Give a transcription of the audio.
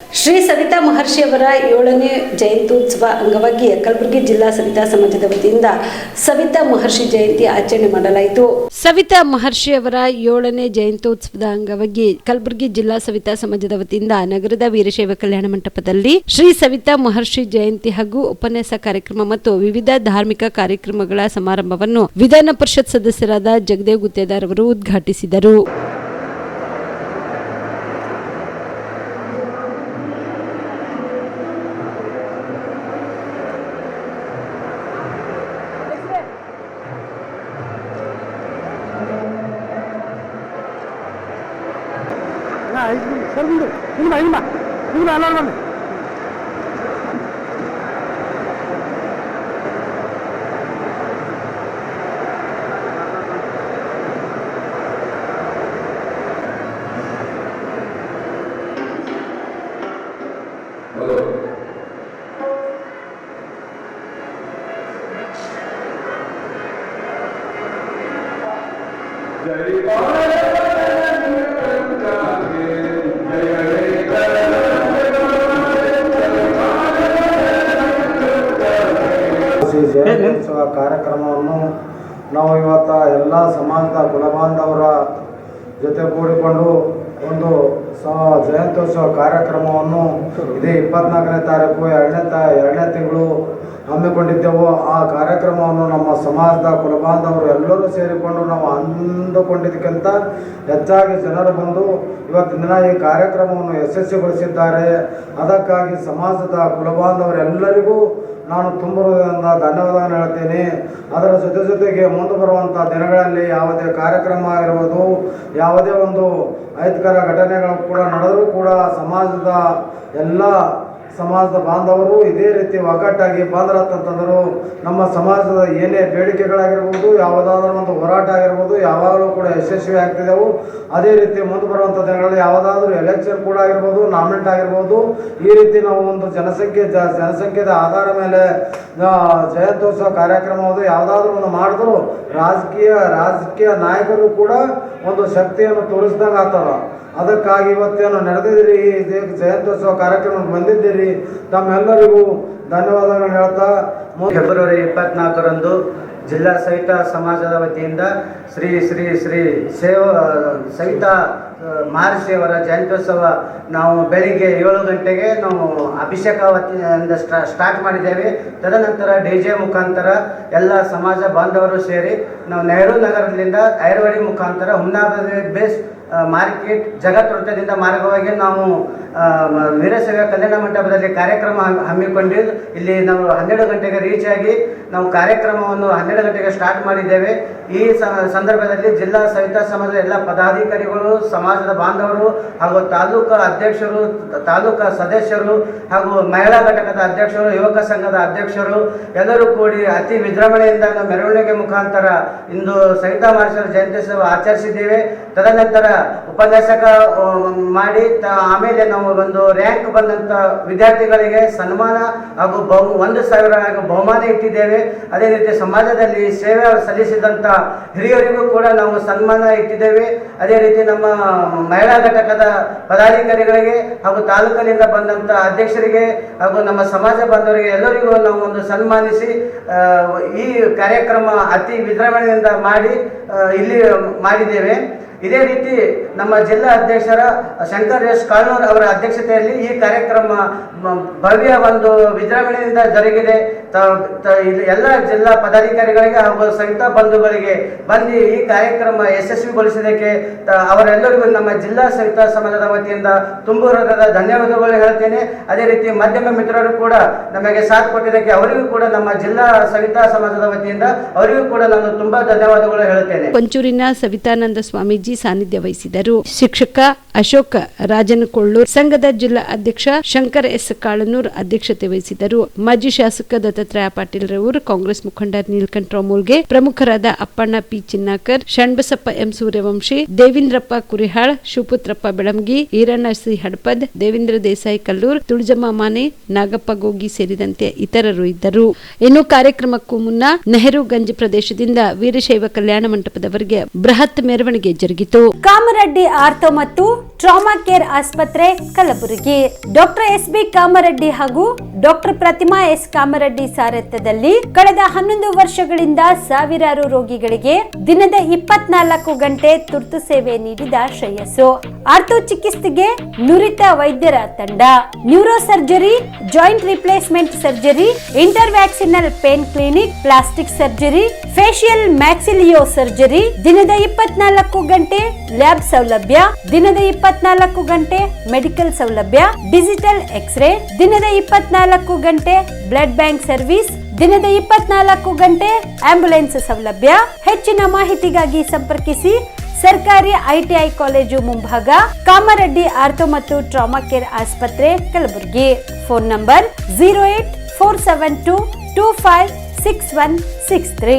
ಶ್ರೀ ಸವಿತಾ ಮಹರ್ಷಿಯವರ 7ನೇ ಜಯಂತ್ಯುತ್ಸವ ಅಂಗವಾಗಿ ಕಲಬುರಗಿ ಜಿಲ್ಲಾ ಸವಿತಾ ಸಮಾಜದ ವತಿಯಿಂದ ಸವಿತಾ ಮಹರ್ಷಿ ಜಯಂತಿ ಆಚರಣೆ ಮಾಡಲಾಯಿತು. ಸವಿತಾ ಮಹರ್ಷಿಯವರ 7ನೇ ಜಯಂತ್ಯುತ್ಸವದ ಅಂಗವಾಗಿ ಕಲಬುರಗಿ ಜಿಲ್ಲಾ ಸವಿತಾ ಸಮಾಜದ ವತಿಯಿಂದ ನಗರದ ವೀರಶೈವ ಕಲ್ಯಾಣ ಮಂಟಪದಲ್ಲಿ ಶ್ರೀ ಸವಿತಾ ಮಹರ್ಷಿ ಜಯಂತಿ ಹಾಗೂ ಉಪನ್ಯಾಸ ಕಾರ್ಯಕ್ರಮ ಮತ್ತು ವಿವಿಧ ಧಾರ್ಮಿಕ ಕಾರ್ಯಕ್ರಮಗಳ ಸಮಾರಂಭವನ್ನು ವಿಧಾನ ಪರಿಷತ್ ಸದಸ್ಯರಾದ ಜಗದೇವ್ ಗುತ್ತೇದಾರ್ ಅವರು ಉದ್ಘಾಟಿಸಿದರು. ಜಯಂತ್ಯುತ್ಸವ ಕಾರ್ಯಕ್ರಮವನ್ನು ನಾವು ಇವತ್ತು ಎಲ್ಲ ಸಮಾಜದ ಕುಲಬಾಂಧವರ ಜೊತೆ ಕೂಡಿಕೊಂಡು ಒಂದು ಜಯಂತ್ಯುತ್ಸವ ಕಾರ್ಯಕ್ರಮವನ್ನು ಇದೇ 24ನೇ ತಾರೀಕು 2ನೇ ತಿಂಗಳು ಹಮ್ಮಿಕೊಂಡಿದ್ದೆವು. ಆ ಕಾರ್ಯಕ್ರಮವನ್ನು ನಮ್ಮ ಸಮಾಜದ ಕುಲಬಾಂಧವರು ಎಲ್ಲರೂ ಸೇರಿಕೊಂಡು ನಾವು ಅಂದುಕೊಂಡಿದ್ದಕ್ಕಿಂತ ಹೆಚ್ಚಾಗಿ ಜನರು ಬಂದು ಇವತ್ತಿನ ದಿನ ಈ ಕಾರ್ಯಕ್ರಮವನ್ನು ಯಶಸ್ವಿಗೊಳಿಸಿದ್ದಾರೆ. ಅದಕ್ಕಾಗಿ ಸಮಾಜದ ಕುಲಬಾಂಧವರೆಲ್ಲರಿಗೂ ನಾನು ತುಂಬ ಧನ್ಯವಾದಗಳನ್ನು ಹೇಳ್ತೀನಿ. ಅದರ ಜೊತೆಗೆ ಮುಂದೆ ಬರುವಂಥ ದಿನಗಳಲ್ಲಿ ಯಾವುದೇ ಕಾರ್ಯಕ್ರಮ ಆಗಿರ್ಬೋದು, ಯಾವುದೇ ಒಂದು ಅಹಿತಕರ ಘಟನೆಗಳು ಕೂಡ ನಡೆದರೂ ಕೂಡ ಸಮಾಜದ ಎಲ್ಲ ಸಮಾಜದ ಬಾಂಧವರು ಇದೇ ರೀತಿ ಒಗ್ಗಟ್ಟಾಗಿ ಬಂದ್ರಂತಂದರು ನಮ್ಮ ಸಮಾಜದ ಏನೇ ಬೇಡಿಕೆಗಳಾಗಿರ್ಬೋದು, ಯಾವುದಾದ್ರೂ ಒಂದು ಹೋರಾಟ ಆಗಿರ್ಬೋದು ಯಾವಾಗಲೂ ಕೂಡ ಯಶಸ್ವಿ ಆಗ್ತಿದ್ದೆವು. ಅದೇ ರೀತಿ ಮುಂದೆ ಬರುವಂಥ ದಿನಗಳಲ್ಲಿ ಯಾವುದಾದ್ರೂ ಎಲೆಕ್ಷನ್ ಕೂಡ ಆಗಿರ್ಬೋದು, ನಾಮಿನೇಟ್ ಆಗಿರ್ಬೋದು, ಈ ರೀತಿ ನಾವು ಒಂದು ಜನಸಂಖ್ಯೆದ ಆಧಾರ ಮೇಲೆ ಜಯಂತ್ಯುತ್ಸವ ಕಾರ್ಯಕ್ರಮವನ್ನು ಯಾವುದಾದ್ರೂ ಒಂದು ಮಾಡಿದ್ರು ರಾಜಕೀಯ ನಾಯಕರು ಕೂಡ ಒಂದು ಶಕ್ತಿಯನ್ನು ತೋರಿಸ್ದಂಗೆ ಆಗ್ತದ. ಅದಕ್ಕಾಗಿ ಇವತ್ತೇನು ನಡೆದಿದ್ದೀರಿ, ಈ ಜಯಂತ್ಯುತ್ಸವ ಕಾರ್ಯಕ್ರಮಕ್ಕೆ ಬಂದಿದ್ದೀರಿ, ತಮ್ಮೆಲ್ಲರಿಗೂ ಧನ್ಯವಾದಗಳನ್ನು ಹೇಳ್ತಾ ಫೆಬ್ರವರಿ 24ರಂದು ಜಿಲ್ಲಾ ಸವಿತಾ ಸಮಾಜದ ವತಿಯಿಂದ ಶ್ರೀ ಶ್ರೀ ಶ್ರೀ ಸವಿತಾ ಮಹರ್ಷಿಯವರ ಜಯಂತ್ಯುತ್ಸವ ನಾವು ಬೆಳಿಗ್ಗೆ 7 ಗಂಟೆಗೆ ನಾವು ಅಭಿಷೇಕ ವತಿಯಿಂದ ಸ್ಟಾರ್ಟ್ ಮಾಡಿದ್ದೇವೆ. ತದನಂತರ DJ ಮುಖಾಂತರ ಎಲ್ಲ ಸಮಾಜ ಬಾಂಧವರು ಸೇರಿ ನಾವು ನೆಹರು ನಗರದಿಂದ ಐರವಾಡಿ ಮುಖಾಂತರ ಹುಮ್ನಾಬಾದ್ ಬೇಸ್ ಮಾರ್ಕೆಟ್ ಜಗತ್ ವೃತ್ತದಿಂದ ಮಾರ್ಗವಾಗಿ ನಾವು ವೀರಶೈವ ಕಲ್ಯಾಣ ಮಂಟಪದಲ್ಲಿ ಕಾರ್ಯಕ್ರಮ ಹಮ್ಮಿಕೊಂಡಿದ್ದು ಇಲ್ಲಿ ನಾವು 12 ಗಂಟೆಗೆ ರೀಚ್ ಆಗಿ ನಾವು ಕಾರ್ಯಕ್ರಮವನ್ನು 12 ಗಂಟೆಗೆ ಸ್ಟಾರ್ಟ್ ಮಾಡಿದ್ದೇವೆ. ಈ ಸಂದರ್ಭದಲ್ಲಿ ಜಿಲ್ಲಾ ಸವಿತಾ ಸಮಾಜದ ಎಲ್ಲ ಪದಾಧಿಕಾರಿಗಳು, ಸಮಾಜದ ಬಾಂಧವರು ಹಾಗೂ ತಾಲೂಕು ಅಧ್ಯಕ್ಷರು, ತಾಲೂಕು ಸದಸ್ಯರು ಹಾಗೂ ಮಹಿಳಾ ಘಟಕದ ಅಧ್ಯಕ್ಷರು, ಯುವಕ ಸಂಘದ ಅಧ್ಯಕ್ಷರು ಎಲ್ಲರೂ ಕೂಡಿ ಅತಿ ವಿಜೃಂಭಣೆಯಿಂದ ಮೆರವಣಿಗೆ ಮುಖಾಂತರ ಇಂದು ಸವಿತಾ ಮಹರ್ಷಿಯವರ ಜಯಂತ್ಯುತ್ಸವ ಆಚರಿಸಿದ್ದೇವೆ. ತದನಂತರ ಉಪನ್ಯಾಸಕ ಮಾಡಿ ಆಮೇಲೆ ನಾವು ಒಂದು ರ್ಯಾಂಕ್ ಬಂದಂಥ ವಿದ್ಯಾರ್ಥಿಗಳಿಗೆ ಸನ್ಮಾನ ಹಾಗೂ 1,000 ಬಹುಮಾನ ಇಟ್ಟಿದ್ದೇವೆ. ಅದೇ ರೀತಿ ಸಮಾಜದಲ್ಲಿ ಸೇವೆ ಸಲ್ಲಿಸಿದಂಥ ಹಿರಿಯರಿಗೂ ಕೂಡ ನಾವು ಸನ್ಮಾನ ಇಟ್ಟಿದ್ದೇವೆ. ಅದೇ ರೀತಿ ನಮ್ಮ ಮಹಿಳಾ ಘಟಕದ ಪದಾಧಿಕಾರಿಗಳಿಗೆ ಹಾಗೂ ತಾಲೂಕಿನಿಂದ ಬಂದಂಥ ಅಧ್ಯಕ್ಷರಿಗೆ ಹಾಗೂ ನಮ್ಮ ಸಮಾಜ ಬಾಂಧವರಿಗೆ ಎಲ್ಲರಿಗೂ ನಾವು ಒಂದು ಸನ್ಮಾನಿಸಿ ಈ ಕಾರ್ಯಕ್ರಮ ಅತಿ ವಿಜೃಂಭಣೆಯಿಂದ ಮಾಡಿ ಇಲ್ಲಿ ಮಾಡಿದ್ದೇವೆ. ಇದೇ ರೀತಿ ನಮ್ಮ ಜಿಲ್ಲಾ ಅಧ್ಯಕ್ಷರ ಶಂಕರ್ ಎಸ್ ಕಾಳ್ನೂರ್ ಅವರ ಅಧ್ಯಕ್ಷತೆಯಲ್ಲಿ ಈ ಕಾರ್ಯಕ್ರಮ ಭವ್ಯ ಒಂದು ವಿಜೃಂಭಣೆಯಿಂದ ಜರುಗಿದೆ. ಎಲ್ಲ ಜಿಲ್ಲಾ ಪದಾಧಿಕಾರಿಗಳಿಗೆ ಹಾಗೂ ಸವಿತಾ ಬಂಧುಗಳಿಗೆ ಬಂದು ಈ ಕಾರ್ಯಕ್ರಮ ಯಶಸ್ವಿಗೊಳಿಸಿದ್ದಕ್ಕೆ ಅವರೆಲ್ಲರಿಗೂ ನಮ್ಮ ಜಿಲ್ಲಾ ಸವಿತಾ ಸಮಾಜದ ವತಿಯಿಂದ ತುಂಬ ಹೃದಯದ ಧನ್ಯವಾದಗಳು ಹೇಳ್ತೇನೆ. ಅದೇ ರೀತಿ ಮಾಧ್ಯಮ ಮಿತ್ರರು ಕೂಡ ನಮಗೆ ಸಾಥ್ ಕೊಟ್ಟಿದ್ದಕ್ಕೆ ಅವರಿಗೂ ಕೂಡ ನಮ್ಮ ಜಿಲ್ಲಾ ಸವಿತಾ ಸಮಾಜದ ವತಿಯಿಂದ ಅವರಿಗೂ ಕೂಡ ನಾನು ತುಂಬಾ ಧನ್ಯವಾದಗಳು ಹೇಳ್ತೇನೆ. ಕೊಂಚೂರಿನ ಸವಿತಾನಂದ ಸ್ವಾಮೀಜಿ ಸಾನ್ನಿಧ್ಯ ವಹಿಸಿದರು. ಶಿಕ್ಷಕ ಅಶೋಕ ರಾಜನಕೊಳ್ಳೂರ್, ಸಂಘದ ಜಿಲ್ಲಾ ಅಧ್ಯಕ್ಷ ಶಂಕರ್ ಎಸ್ ಕಾಳನೂರ್ ಅಧ್ಯಕ್ಷತೆ ವಹಿಸಿದರು. ಮಾಜಿ ಶಾಸಕ ದತ್ತಾತ್ರೇಯ ಪಾಟೀಲ್ ರವರು, ಕಾಂಗ್ರೆಸ್ ಮುಖಂಡ ನೀಲಕಂಠರಾವ್ ಮೂಲ್ಗೆ, ಪ್ರಮುಖರಾದ Appanna P Chinnakar, Shanbasappa M Suryavanshi, Devendrappa Kurihal, Shivaputrappa Belamagi, Eeranna C Hadapad, Devendra Desai Kallur, Tulajamma Mane, Nagappa Gogi ಸೇರಿದಂತೆ ಇತರರು ಇದ್ದರು. ಇನ್ನು ಕಾರ್ಯಕ್ರಮಕ್ಕೂ ಮುನ್ನ ನೆಹರುಗಂಜ್ ಪ್ರದೇಶದಿಂದ ವೀರಶೈವ ಕಲ್ಯಾಣ ಮಂಟಪದವರೆಗೆ ಬೃಹತ್ ಮೆರವಣಿಗೆ ಜರುಗಿತು. ಕಾಮರೆಡ್ಡಿ ಆರ್ಥೋ ಮತ್ತು ಟ್ರಾಮಾ ಕೇರ್ ಆಸ್ಪತ್ರೆ Kalaburagi. Doctor S B Kamareddy ಹಾಗೂ ಡಾಕ್ಟರ್ ಪ್ರತಿಮಾ ಎಸ್ ಕಾಮರೆಡ್ಡಿ ಸಾರಥ್ಯದಲ್ಲಿ ಕಳೆದ 11 ವರ್ಷಗಳಿಂದ ಸಾವಿರಾರು ರೋಗಿಗಳಿಗೆ ದಿನದ 24 ಗಂಟೆ ತುರ್ತು ಸೇವೆ ನೀಡಿದ ಶ್ರೇಯಸ್ಸು. ಆರ್ಥೋ ಚಿಕಿತ್ಸೆಗೆ ನುರಿತ ವೈದ್ಯರ ತಂಡ, neuro surgery, joint replacement surgery, interventional pain clinic, plastic surgery, facial maxillo surgery, ದಿನದ 24 ಗಂಟೆ ಲ್ಯಾಬ್ ಸೌಲಭ್ಯ, ದಿನದ 24 ಗಂಟೆ ಮೆಡಿಕಲ್ ಸೌಲಭ್ಯ, ಡಿಜಿಟಲ್ ಎಕ್ಸ್ರೇ, ದಿನದ 24 ಗಂಟೆ ಬ್ಲಡ್ ಬ್ಯಾಂಕ್ ಸರ್ವಿಸ್, ದಿನದ 24 ಗಂಟೆ ಆಂಬ್ಯುಲೆನ್ಸ್ ಸೌಲಭ್ಯ. ಹೆಚ್ಚಿನ ಮಾಹಿತಿಗಾಗಿ ಸಂಪರ್ಕಿಸಿ ಸರ್ಕಾರಿ ಐಟಿಐ ಕಾಲೇಜು ಮುಂಭಾಗ, ಕಾಮರೆಡ್ಡಿ ಆರ್ಥೋ ಮತ್ತು ಟ್ರಾಮಾ ಕೇರ್ ಆಸ್ಪತ್ರೆ ಕಲಬುರಗಿ. Phone number 084722566163.